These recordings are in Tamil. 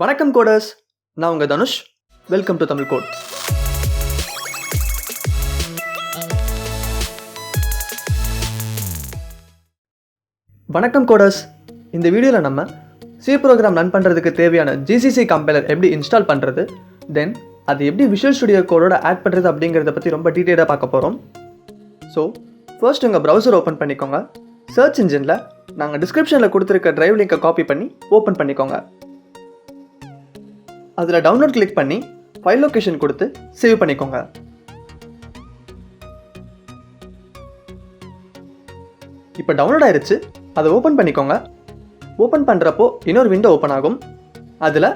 வணக்கம் கோடர்ஸ், நான் உங்கள் Dhanush. Welcome to Tamil code. வணக்கம் கோடர்ஸ். இந்த வீடியோவில் நம்ம சி ப்ரோக்ராம் ரன் பண்ணுறதுக்கு தேவையான ஜிசிசி கம்பைலர் எப்படி இன்ஸ்டால் பண்ணுறது, தென் அது எப்படி விஷுவல் ஸ்டுடியோ கோடோட ஆட் பண்ணுறது அப்படிங்கிறத பற்றி ரொம்ப டீட்டெயிலாக பார்க்க போகிறோம். ஸோ ஃபர்ஸ்ட் உங்கள் ப்ரௌசர் ஓப்பன் பண்ணிக்கோங்க. சர்ச் இன்ஜினில் நாங்கள் டிஸ்கிரிப்ஷனில் கொடுத்துருக்க ட்ரைவ் லிங்கை காப்பி பண்ணி ஓப்பன் பண்ணிக்கோங்க. அதில் டவுன்லோட் கிளிக் பண்ணி ஃபைல் லொக்கேஷன் கொடுத்து சேவ் பண்ணிக்கோங்க. இப்போ டவுன்லோட் ஆயிடுச்சு, அதை ஓப்பன் பண்ணிக்கோங்க. ஓப்பன் பண்ணுறப்போ இன்னொரு விண்டோ ஓப்பன் ஆகும். அதில்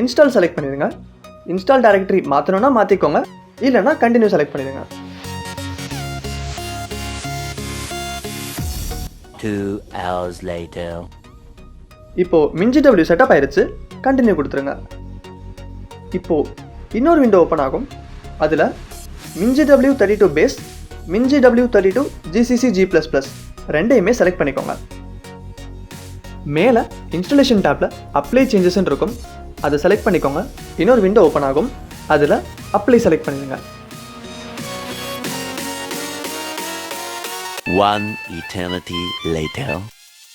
இன்ஸ்டால் செலக்ட் பண்ணிடுங்க. இன்ஸ்டால் டைரக்டரி மாற்றணும்னா மாற்றிக்கோங்க, இல்லைன்னா கண்டினியூ செலக்ட் பண்ணிடுங்க. 2 hours later. இப்போ MinGW செட்டப் ஆயிடுச்சு, கண்டினியூ கொடுத்துருங்க. இப்போ இன்னொரு விண்டோ ஓப்பன் ஆகும். அதில் MinGW32 base, MinGW32 GCC G++ ரெண்டையுமே செலக்ட் பண்ணிக்கோங்க. மேலே இன்ஸ்டாலேஷன் டேப்பில் அப்ளை சேஞ்சஸ்ன்னு இருக்கும், அதை செலக்ட் பண்ணிக்கோங்க. இன்னொரு விண்டோ ஓப்பன் ஆகும். அதில் அப்ளை செலக்ட் பண்ணிடுங்க. 1 eternity later.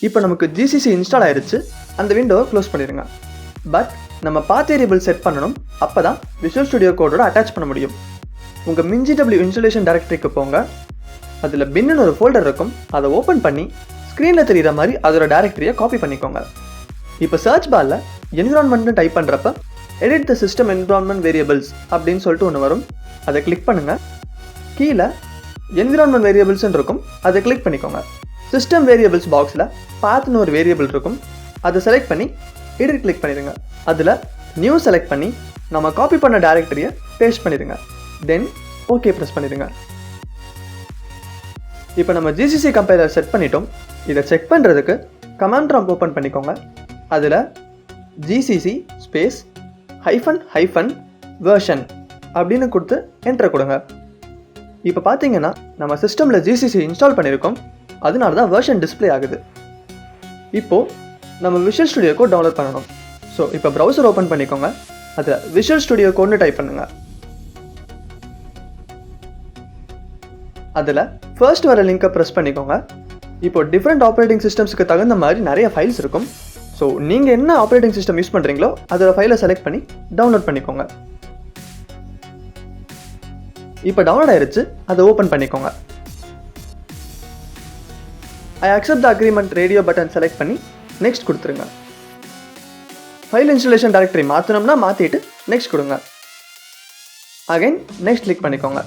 இப்போ நமக்கு GCC இன்ஸ்டால் ஆயிடுச்சு. அந்த விண்டோவை க்ளோஸ் பண்ணிடுங்க. பட் நம்ம பாத் வேரியபிள் செட் பண்ணணும், அப்போ தான் விஷுவல் ஸ்டுடியோ கோடோட அட்டாச் பண்ண முடியும். உங்கள் MinGW இன்ஸ்டாலேஷன் டைரக்டரிக்கு போங்க. அதில் பின்னு ஒரு ஃபோல்டர் இருக்கும், அதை ஓப்பன் பண்ணி ஸ்க்ரீனில் தெரிகிற மாதிரி அதோட டைரக்டரியை காப்பி பண்ணிக்கோங்க. இப்போ சர்ச் பாரில் என்விரான்மெண்ட்னு டைப் பண்ணுறப்ப edit the system environment variables அப்படின்னு சொல்லிட்டு ஒன்று வரும், அதை கிளிக் பண்ணுங்கள். கீழே என்விரான்மெண்ட் வேரியபிள்ஸ்ன்னு இருக்கும், அதை கிளிக் பண்ணிக்கோங்க. சிஸ்டம் வேரியபிள்ஸ் பாக்ஸில் பாத்னு ஒரு வேரியபிள் இருக்கும், அதை செலக்ட் பண்ணி எடிட் கிளிக் பண்ணிடுங்க. அதில் நியூ செலக்ட் பண்ணி நம்ம காப்பி பண்ண டைரக்டரியை பேஸ்ட் பண்ணிடுங்க. தென் ஓகே ப்ரெஸ் பண்ணிடுங்க. இப்போ நம்ம ஜிசிசி கம்பைலர் செட் பண்ணிட்டோம். இதை செக் பண்ணுறதுக்கு கமாண்ட் ப்ராம்ப்ட் ஓப்பன் பண்ணிக்கோங்க. அதில் GCC ஸ்பேஸ் ---- வெர்ஷன் அப்படின்னு கொடுத்து என்டர் கொடுங்க. இப்போ பார்த்தீங்கன்னா நம்ம சிஸ்டமில் GCC இன்ஸ்டால் பண்ணியிருக்கோம், அதனால தான் வெர்ஷன் டிஸ்பிளே ஆகுது. இப்போது நம்ம விஷுவல் ஸ்டுடியோ கோட் டவுன்லோட் பண்ணணும். ஸோ இப்போ ப்ரௌசர் ஓப்பன் பண்ணிக்கோங்க. அதில் விஷுவல் ஸ்டுடியோ கோட்னு டைப் பண்ணுங்கள். அதில் ஃபர்ஸ்ட் வர லிங்கை ப்ரெஸ் பண்ணிக்கோங்க. இப்போ டிஃப்ரெண்ட் ஆப்ரேட்டிங் சிஸ்டம்ஸுக்கு தகுந்த மாதிரி நிறைய ஃபைல்ஸ் இருக்கும். ஸோ நீங்கள் என்ன ஆப்ரேட்டிங் சிஸ்டம் யூஸ் பண்ணுறீங்களோ அதோட ஃபைலை செலக்ட் பண்ணி டவுன்லோட் பண்ணிக்கோங்க. இப்போ டவுன்லோட் ஆயிடுச்சு, அதை ஓப்பன் பண்ணிக்கோங்க. I accept the agreement radio button select பண்ணி நெக்ஸ்ட் கொடுத்துருங்க. ஃபைல் இன்ஸ்டாலேஷன் டைரக்டரி மாற்றணும்னா மாற்றிட்டு நெக்ஸ்ட் கொடுங்க. அகைன் நெக்ஸ்ட் கிளிக் பண்ணிக்கோங்க.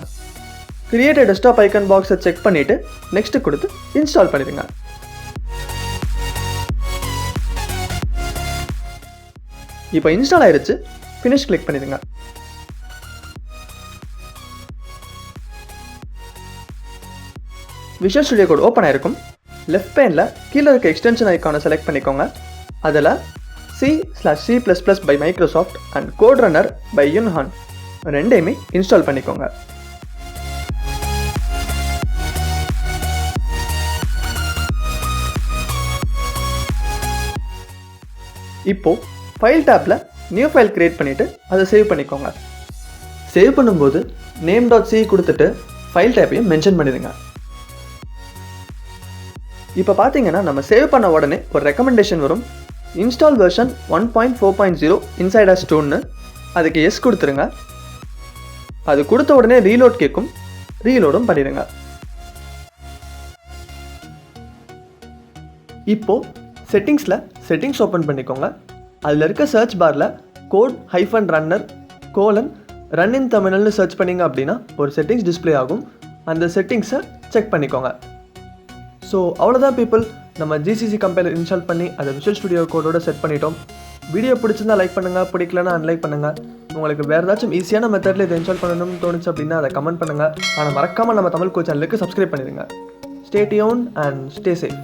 கிரியேட் டெஸ்க்டாப் ஐக்கன் பாக்ஸை செக் பண்ணிவிட்டு நெக்ஸ்ட்டு கொடுத்து இன்ஸ்டால் பண்ணிடுங்க. இப்போ இன்ஸ்டால் ஆயிடுச்சு, ஃபினிஷ் கிளிக் பண்ணிடுங்க. விஷுவல் ஸ்டுடியோ கோட் ஓப்பன் ஆயிருக்கும். லெஃப்ட் பேனில் கீழே இருக்க எக்ஸ்டென்ஷன் ஐக்கானை செலக்ட் பண்ணிக்கோங்க. அதில் C/C++ by Microsoft and code runner by Jun Han ரெண்டையுமே இன்ஸ்டால் பண்ணிக்கோங்க. இப்போது ஃபைல் டேப்பில் நியூ ஃபைல் கிரியேட் பண்ணிவிட்டு அதை சேவ் பண்ணிக்கோங்க. சேவ் பண்ணும்போது name.c கொடுத்துட்டு ஃபைல் டேப்பையும் மென்ஷன் பண்ணிடுங்க. இப்போ பார்த்தீங்கன்னா நம்ம சேவ் பண்ண உடனே ஒரு ரெக்கமெண்டேஷன் வரும், இன்ஸ்டால் வெர்ஷன் 1.4.0 இன்சைட் அஸ் டூன்னு. அதுக்கு எஸ் கொடுத்துருங்க. அது கொடுத்த உடனே ரீலோட் கேட்கும், ரீலோடும் பண்ணிடுங்க. இப்போது செட்டிங்ஸ் ஓப்பன் பண்ணிக்கோங்க. அதில் இருக்க சர்ச் பாரில் code-runner: run in terminalனு சர்ச் பண்ணிங்க அப்படின்னா ஒரு செட்டிங்ஸ் டிஸ்பிளே ஆகும். அந்த செட்டிங்ஸை செக் பண்ணிக்கோங்க. ஸோ அவ்வளோதான் பீப்புள், நம்ம ஜிசிசி கம்பைலர் இன்ஸ்டால் பண்ணி அதை விஷுவல் ஸ்டுடியோ கோடோட செட் பண்ணிட்டோம். வீடியோ பிடிச்சிருந்தா லைக் பண்ணுங்கள், பிடிக்கலன்னா அன்லைக் பண்ணுங்கள். உங்களுக்கு வேறு ஏதாச்சும் ஈஸியான மெத்தடில் இதை இன்ஸ்டால் பண்ணணும்னு தோணுச்சு அப்படின்னா அதை கமெண்ட் பண்ணுங்கள். ஆனால் மறக்காமல் நம்ம தமிழ் கோட் சேனலுக்கு சப்ஸ்கிரைப் பண்ணிடுங்க. Stay tuned and stay safe.